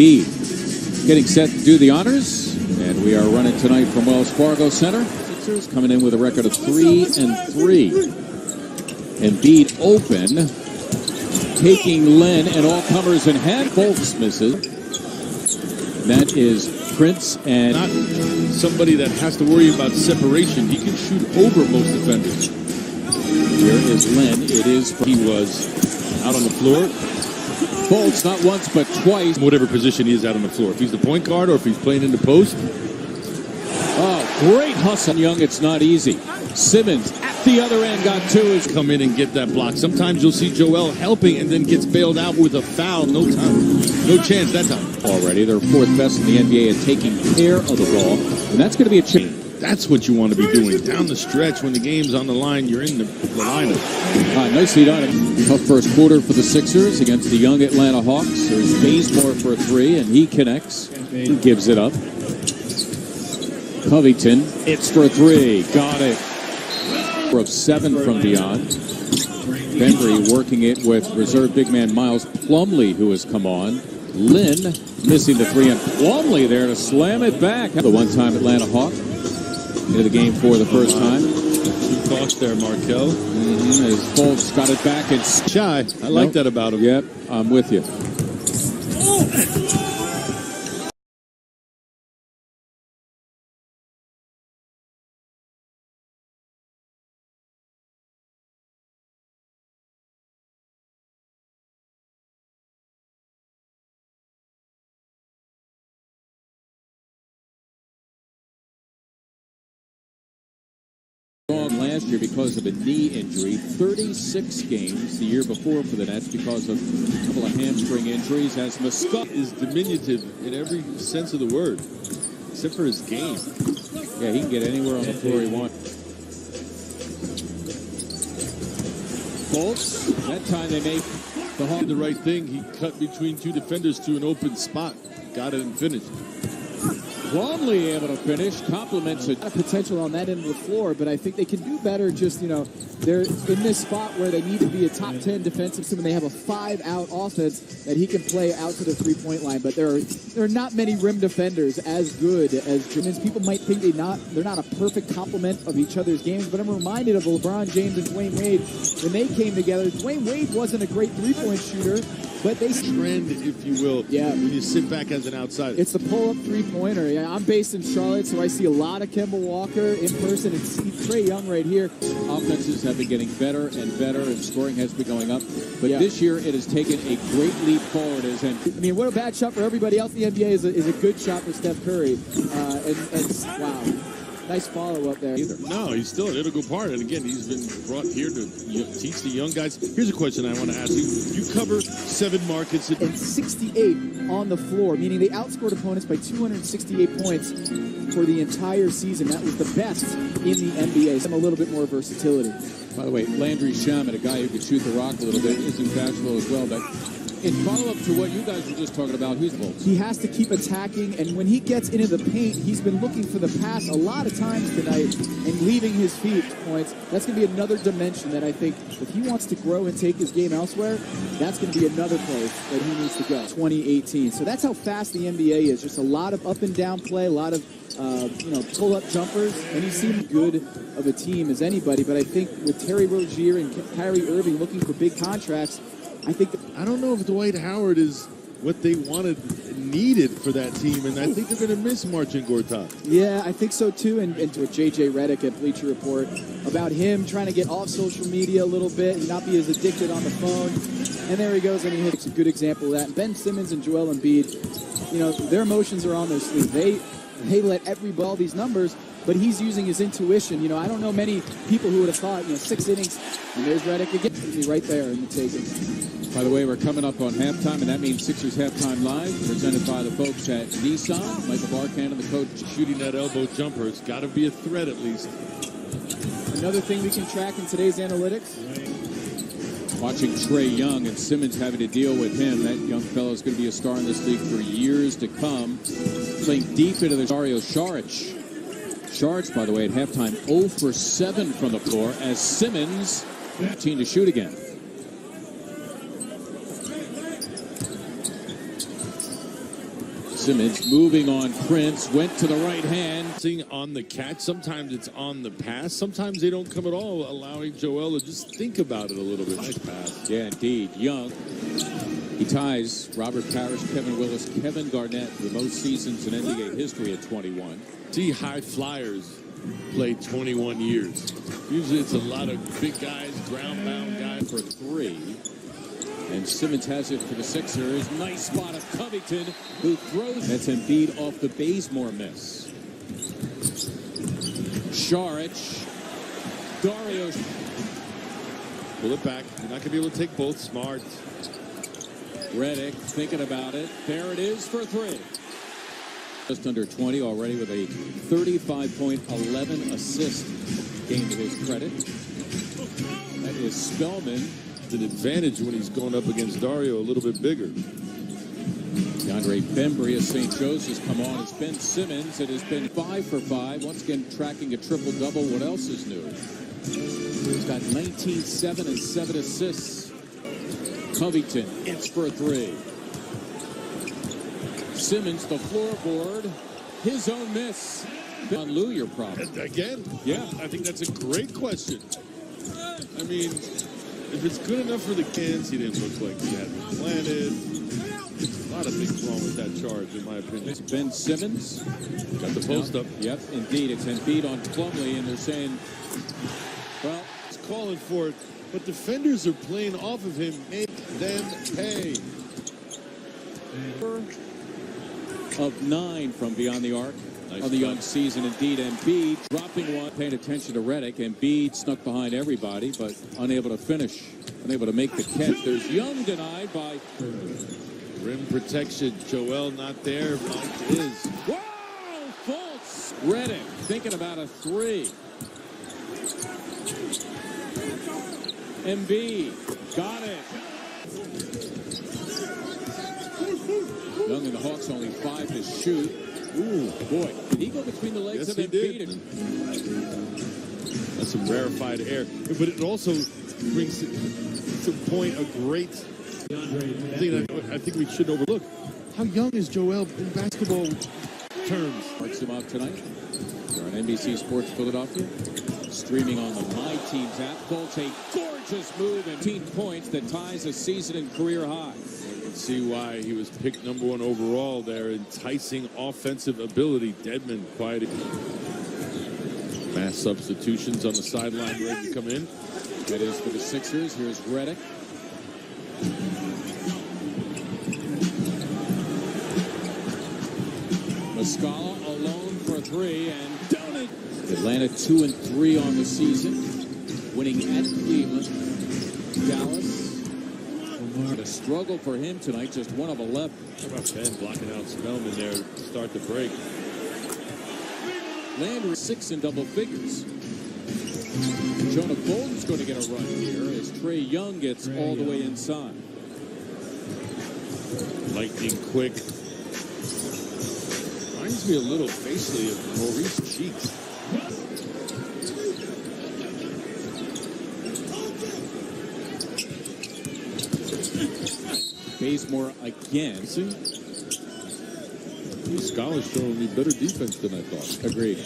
Embiid getting set to do the honors. And we are running tonight from Wells Fargo Center. Sixers coming in with a record of 3-3. Embiid open, taking Len and all comers in hand. Fultz misses. That is Prince, and not somebody that has to worry about separation. He can shoot over most defenders. Here is Len. It is. He was out on the floor. Fultz not once but twice. Whatever position he is out on the floor. If he's the point guard or if he's playing in the post. Oh, great hustle, Young. It's not easy. Simmons at the other end got two. Come in and get that block. Sometimes you'll see Joel helping and then gets bailed out with a foul. No time. No chance that time. Already, they're fourth best in the NBA at taking care of the ball. And that's going to be a change. That's what you want to be doing. Down the stretch when the game's on the line, you're in the lineup. Nicely done. Tough first quarter for the Sixers against the young Atlanta Hawks. There's Bazemore for three, and he connects. He gives it up. Covington, it's for three. Got it. Of 7 from beyond. Bembry working it with reserve big man Miles Plumlee, who has come on. Lynn missing the three, and Plumlee there to slam it back. The one-time Atlanta Hawk into the game for the first time. Good cross there, Markel. As Fultz got it back and shy. I like that about him. Yep, I'm with you. Last year because of a knee injury, 36 games the year before for the Nets because of a couple of hamstring injuries. As Muscat is diminutive in every sense of the word, except for his game. Yeah, he can get anywhere on the floor he wants. Fultz, that time they made the right thing. He cut between two defenders to an open spot, got it and finished. Plumlee able to finish, compliments it. A lot of potential on that end of the floor, but I think they can do better. Just, they're in this spot where they need to be a top 10 defensive team, and they have a 5-out offense that he can play out to the three-point line. But there are not many rim defenders as good as Jimmins. People might think they're not a perfect complement of each other's games, but I'm reminded of LeBron James and Dwayne Wade when they came together. Dwayne Wade wasn't a great three-point shooter, but they trend, if you will, when you sit back as an outsider. It's the pull-up three-pointer. Yeah, I'm based in Charlotte, so I see a lot of Kemba Walker in person and see Trae Young right here. Offenses have been getting better and better, and scoring has been going up. But this year, it has taken a great leap forward. What a bad shot for everybody else in the NBA is a good shot for Steph Curry. Wow. Nice follow-up there. No, he's still an integral part. And again, he's been brought here to teach the young guys. Here's a question I want to ask you. You cover 7 markets. And 68 on the floor, meaning they outscored opponents by 268 points for the entire season. That was the best in the NBA. Some a little bit more versatility. By the way, Landry Shamet, a guy who can shoot the rock a little bit, isn't bashful as well, but in follow-up to what you guys were just talking about, he has to keep attacking, and when he gets into the paint, he's been looking for the pass a lot of times tonight and leaving his feet points. That's going to be another dimension that I think if he wants to grow and take his game elsewhere, that's going to be another place that he needs to go. 2018. So that's how fast the NBA is. Just a lot of up and down play, a lot of pull-up jumpers, and he seemed good of a team as anybody. But I think with Terry Rozier and Kyrie Irving looking for big contracts, I don't know if Dwight Howard is what they needed for that team, and I think they're going to miss Marcin Gortat. Yeah, I think so too. And to J.J. Redick at Bleacher Report about him trying to get off social media a little bit and not be as addicted on the phone. And there he goes, and he hits a good example of that. And Ben Simmons and Joel Embiid, their emotions are on their sleeve. They let all these numbers, but he's using his intuition. I don't know many people who would have thought, 6 innings, and there's Redick again. He's right there in the taking. By the way, we're coming up on halftime, and that means Sixers Halftime Live, presented by the folks at Nissan. Michael Barkan and the coach shooting that elbow jumper. It's got to be a threat at least. Another thing we can track in today's analytics. Watching Trae Young and Simmons having to deal with him. That young fellow is going to be a star in this league for years to come. Playing deep into the Dario Saric. Saric, by the way, at halftime, 0 for 7 from the floor as Simmons 15 to shoot again. Simmons moving on Prince, went to the right hand. On the catch, sometimes it's on the pass, sometimes they don't come at all, allowing Joel to just think about it a little bit. Nice pass. Yeah, indeed. Young. He ties Robert Parrish, Kevin Willis, Kevin Garnett for the most seasons in NBA history at 21. See, high flyers play 21 years. Usually it's a lot of big guys, ground-bound guys. For three. And Simmons has it for the Sixers. Nice spot of Covington, who throws. That's Embiid off the Bazemore miss. Saric. Dario. Pull it back. You're not going to be able to take both. Smart. Redick thinking about it. There it is for three. Just under 20 already with a 35-point, 11-assist game to his credit. That is Spellman. It's an advantage when he's going up against Dario a little bit bigger. DeAndre Bembry of St. Joe's has come on. It's Ben Simmons. It has been 5 for 5. Once again, tracking a triple-double. What else is new? He's got 19, 7, and 7 assists. Covington, it's for three. Simmons, the floorboard. His own miss. On Lou, your problem. Again? Yeah. I think that's a great question. I mean, if it's good enough for the Cans, he didn't look like he had been planted. A lot of things wrong with that charge, in my opinion. It's Ben Simmons. Got the post up. Yep, indeed. It's Embiid on Plumlee, and they're saying, well, He's calling for it, but defenders are playing off of him. Make them pay. of 9 from beyond the arc. Nice On the play. young season, indeed. Embiid dropping one, paying attention to Redick. Embiid snuck behind everybody, but unable to finish, unable to make the catch. There's Young denied by Rim protection. Joel not there. Mike is. Whoa! Fultz. Redick thinking about a 3. Embiid got it. Young and the Hawks only 5 to shoot. Ooh, boy. Did he go between the legs Yes, of he Embiid? did. That's some rarefied air. But it also brings to point a great thing that I think we shouldn't overlook. How young is Joel in basketball terms? Marks him out tonight. They're on NBC Sports Philadelphia. Streaming on the My Teams app. Fultz, a gorgeous move and 18 points that ties a season and career high. You can see why he was picked #1 overall there. Enticing offensive ability. Dedmon quiet. Mass substitutions on the sideline ready to come in. That is for the Sixers. Here's Redick. Muscala alone for 3 and down it. Atlanta 2-3 on the season, winning at Cleveland. Dallas. A struggle for him tonight, just 1 of 11. How about Ben blocking out Spellman there to start the break? Landry 6 in double figures. Jonah Bolden's going to get a run here as Trey Young gets all the way inside. Lightning quick. Reminds me a little facially of Maurice Cheeks. Bazemore again. See? Muscala's showing me better defense than I thought. Agreed.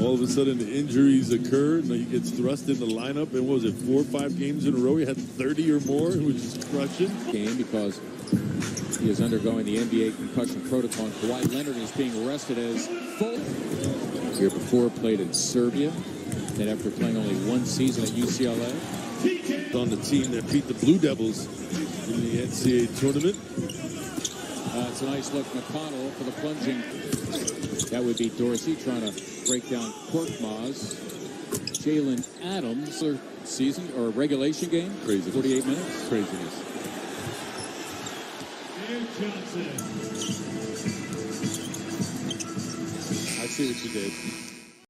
All of a sudden, the injuries occurred. Now he gets thrust in the lineup. And what was it, 4 or 5 games in a row? He had 30 or more. He was just crushing. Game because he is undergoing the NBA concussion protocol. And Kawhi Leonard is being arrested as full. Year before, played in Serbia. Then after playing only 1 season at UCLA. On the team that beat the Blue Devils in the NCAA tournament. It's a nice look. McConnell for the plunging. That would be Dorsey trying to break down Korkmaz. Jalen Adams, or season or regulation game. Crazy. 48 minutes. Craziness. I see what you did.